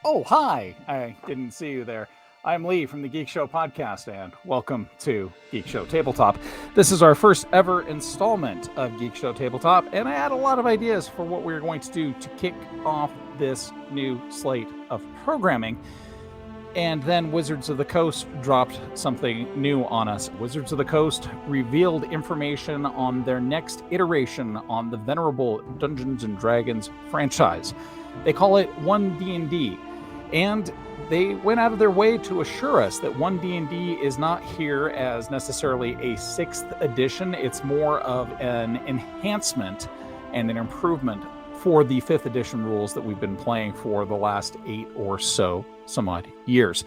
Oh, hi! I didn't see you there. I'm Lee from the Geekshow Podcast, and welcome to Geekshow Tabletop. This is our first ever installment of Geekshow Tabletop, and I had a lot of ideas for what we were going to do to kick off this new slate of programming. And then Wizards of the Coast dropped something new on us. Wizards of the Coast revealed information on their next iteration on the venerable Dungeons & Dragons franchise. They call it One D&D. And they went out of their way to assure us that One D&D is not here as necessarily a 6th edition. It's more of an enhancement and an improvement for the 5th edition rules that we've been playing for the last 8 or so some odd years.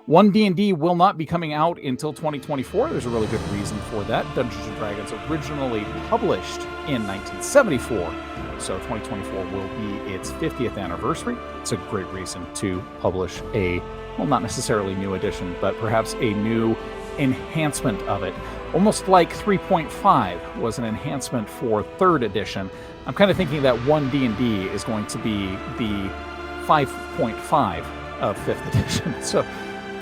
One D&D will not be coming out until 2024. There's a really good reason for that. Dungeons & Dragons originally published in 1974. So 2024 will be its 50th anniversary. It's a great reason to publish a, well, not necessarily new edition, but perhaps a new enhancement of it. Almost like 3.5 was an enhancement for 3rd edition. I'm kind of thinking that 1D&D is going to be the 5.5 of 5th edition. So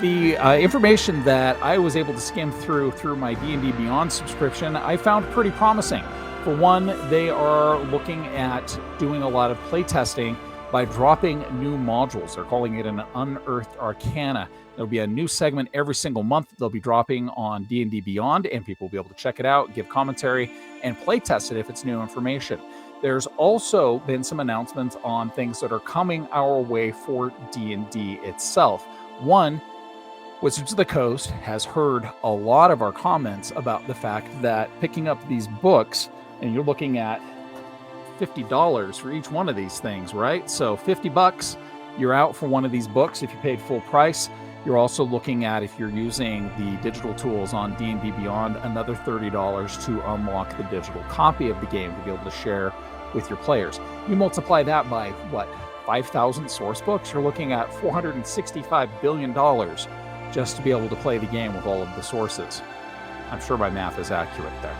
the information that I was able to skim through my D&D Beyond subscription, I found pretty promising. For one, they are looking at doing a lot of playtesting by dropping new modules. They're calling it an Unearthed Arcana. There'll be a new segment every single month they'll be dropping on D&D Beyond, and people will be able to check it out, give commentary, and playtest it if it's new information. There's also been some announcements on things that are coming our way for D&D itself. One, Wizards of the Coast has heard a lot of our comments about the fact that picking up these books, and you're looking at $50 for each one of these things, right? So $50, you're out for one of these books if you paid full price. You're also looking at, if you're using the digital tools on D&D Beyond, another $30 to unlock the digital copy of the game to be able to share with your players. You multiply that by, 5,000 source books? You're looking at $465 billion just to be able to play the game with all of the sources. I'm sure my math is accurate there.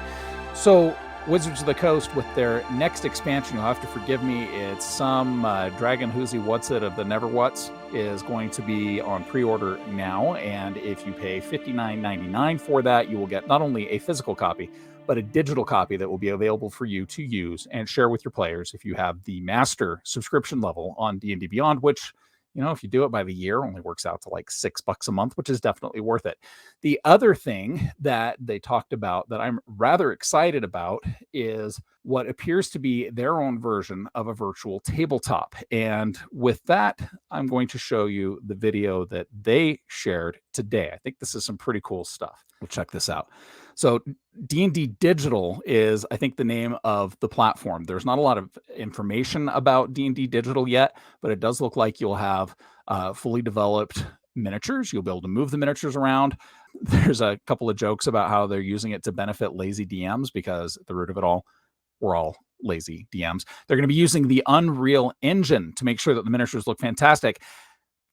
So Wizards of the Coast, with their next expansion, you'll have to forgive me, it's some Dragon Whoozy What's It of the Never What's, is going to be on pre-order now, and if you pay $59.99 for that, you will get not only a physical copy, but a digital copy that will be available for you to use and share with your players if you have the master subscription level on D&D Beyond, which, you know, if you do it by the year, only works out to like $6 a month, which is definitely worth it. The other thing that they talked about that I'm rather excited about is what appears to be their own version of a virtual tabletop. And with that, I'm going to show you the video that they shared today. I think this is some pretty cool stuff. We'll check this out. So D&D Digital is, I think, the name of the platform. There's not a lot of information about D&D Digital yet, but it does look like you'll have fully developed miniatures. You'll be able to move the miniatures around. There's a couple of jokes about how they're using it to benefit lazy DMs, because at the root of it all, we're all lazy DMs. They're going to be using the Unreal Engine to make sure that the miniatures look fantastic.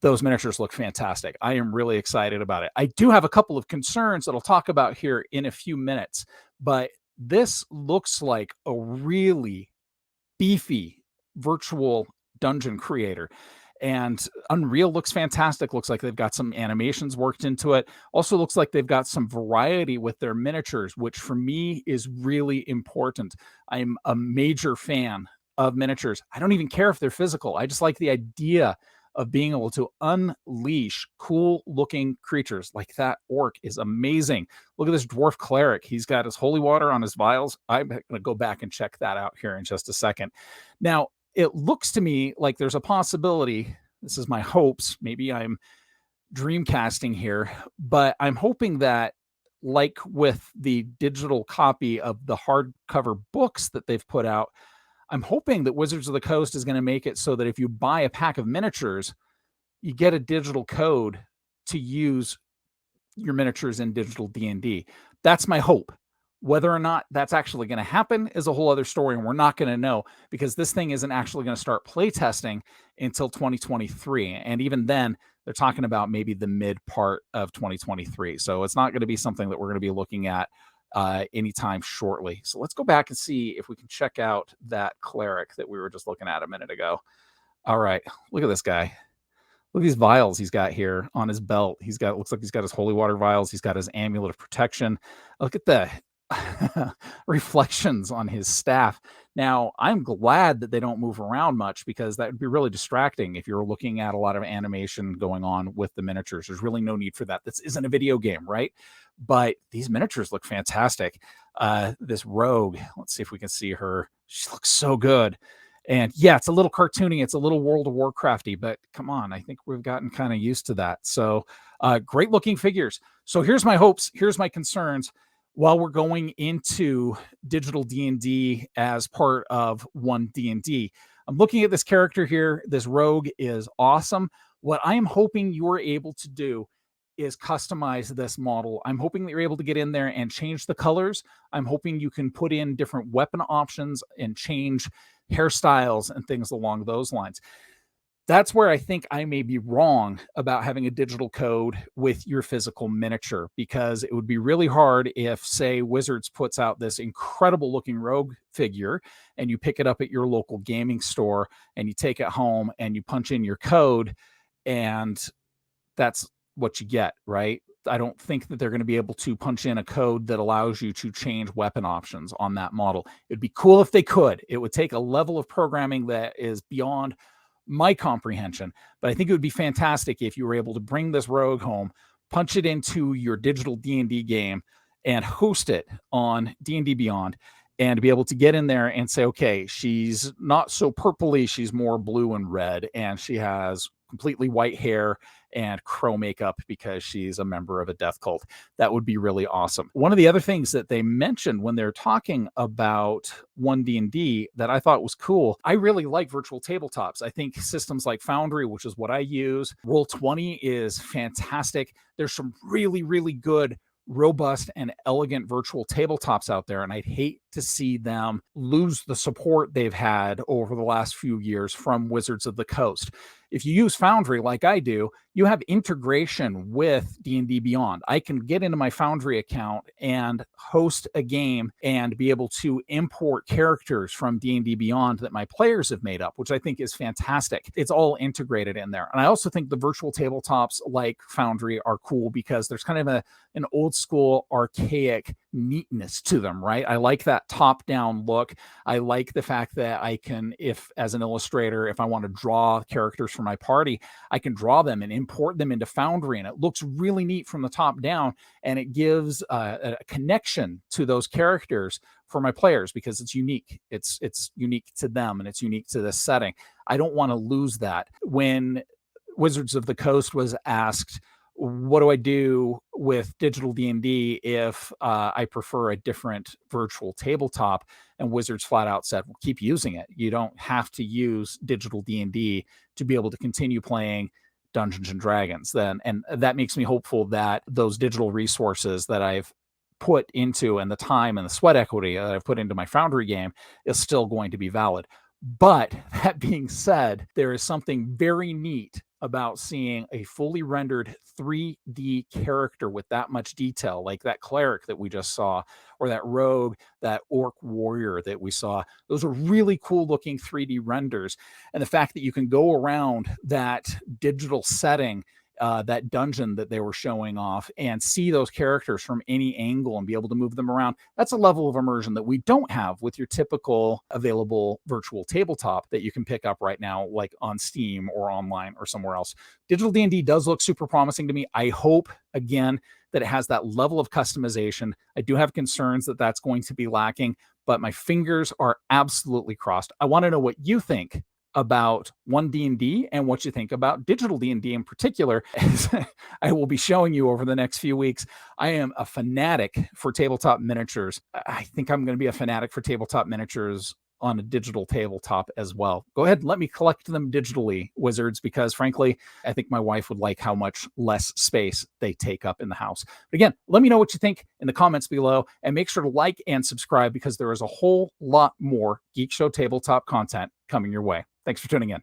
Those miniatures look fantastic. I am really excited about it. I do have a couple of concerns that I'll talk about here in a few minutes, but this looks like a really beefy virtual dungeon creator. And Unreal looks fantastic. Looks like they've got some animations worked into it. Also looks like they've got some variety with their miniatures, which for me is really important. I'm a major fan of miniatures. I don't even care if they're physical. I just like the idea of being able to unleash cool looking creatures. Like that orc is amazing. Look at this dwarf cleric. He's got his holy water on his vials. I'm going to go back and check that out here in just a second. Now, it looks to me like there's a possibility, this is my hopes, maybe I'm dreamcasting here, but I'm hoping that, like with the digital copy of the hardcover books that they've put out, I'm hoping that Wizards of the Coast is going to make it so that if you buy a pack of miniatures, you get a digital code to use your miniatures in digital D&D. That's my hope. Whether or not that's actually going to happen is a whole other story, and we're not going to know, because this thing isn't actually going to start playtesting until 2023. And even then, they're talking about maybe the mid part of 2023. So it's not going to be something that we're going to be looking at anytime shortly. So let's go back and see if we can check out that cleric that we were just looking at a minute ago. All right, look at this guy. Look at these vials he's got here on his belt. Looks like he's got his holy water vials. He's got his amulet of protection. Look at the reflections on his staff. Now, I'm glad that they don't move around much, because that would be really distracting if you're looking at a lot of animation going on with the miniatures. There's really no need for that. This isn't a video game, right? But these miniatures look fantastic. This rogue, let's see if we can see her. She looks so good. And yeah, it's a little cartoony. It's a little World of Warcrafty, but come on, I think we've gotten kind of used to that. So great looking figures. So here's my hopes. Here's my concerns. While we're going into Digital D&D as part of One D&D, I'm looking at this character here. This rogue is awesome. What I am hoping you're able to do is customize this model. I'm hoping that you're able to get in there and change the colors. I'm hoping you can put in different weapon options and change hairstyles and things along those lines. That's where I think I may be wrong about having a digital code with your physical miniature, because it would be really hard if, say, Wizards puts out this incredible looking rogue figure and you pick it up at your local gaming store and you take it home and you punch in your code and that's what you get, right? I don't think that they're going to be able to punch in a code that allows you to change weapon options on that model. It'd be cool if they could. It would take a level of programming that is beyond my comprehension, but I think it would be fantastic if you were able to bring this rogue home, punch it into your digital D&D game, and host it on D&D Beyond, and be able to get in there and say, okay, she's not so purpley, she's more blue and red, and she has completely white hair and crow makeup because she's a member of a death cult. That would be really awesome. One of the other things that they mentioned when they're talking about One D&D that I thought was cool, I really like virtual tabletops. I think systems like Foundry, which is what I use, Roll20 is fantastic. There's some really, really good, robust and elegant virtual tabletops out there, and I'd hate to see them lose the support they've had over the last few years from Wizards of the Coast. If you use Foundry like I do, you have integration with D&D Beyond. I can get into my Foundry account and host a game and be able to import characters from D&D Beyond that my players have made up, which I think is fantastic. It's all integrated in there. And I also think the virtual tabletops like Foundry are cool because there's kind of an old school archaic neatness to them, right? I like that top-down look. I like the fact that I can, if as an illustrator, if I want to draw characters for my party, I can draw them and import them into Foundry, and it looks really neat from the top down, and it gives a connection to those characters for my players because it's unique. It's unique to them, and it's unique to this setting. I don't want to lose that. When Wizards of the Coast was asked, what do I do with digital D&D if I prefer a different virtual tabletop? And Wizards flat out said, well, keep using it. You don't have to use digital D&D to be able to continue playing Dungeons and Dragons then. And that makes me hopeful that those digital resources that I've put into and the time and the sweat equity that I've put into my Foundry game is still going to be valid. But that being said, there is something very neat about seeing a fully rendered 3D character with that much detail, like that cleric that we just saw, or that rogue, that orc warrior that we saw. Those are really cool looking 3D renders. And the fact that you can go around that digital setting, that dungeon that they were showing off, and see those characters from any angle and be able to move them around, that's a level of immersion that we don't have with your typical available virtual tabletop that you can pick up right now, like on Steam or online or somewhere else. Digital D&D does look super promising to me. I hope, again, that it has that level of customization. I do have concerns that that's going to be lacking, but my fingers are absolutely crossed. I want to know what you think about One D&D and what you think about Digital D&D in particular, as I will be showing you over the next few weeks. I am a fanatic for tabletop miniatures. I think I'm going to be a fanatic for tabletop miniatures on a digital tabletop as well. Go ahead and let me collect them digitally, Wizards, because frankly, I think my wife would like how much less space they take up in the house. But again, let me know what you think in the comments below, and make sure to like and subscribe because there is a whole lot more Geek Show Tabletop content coming your way. Thanks for tuning in.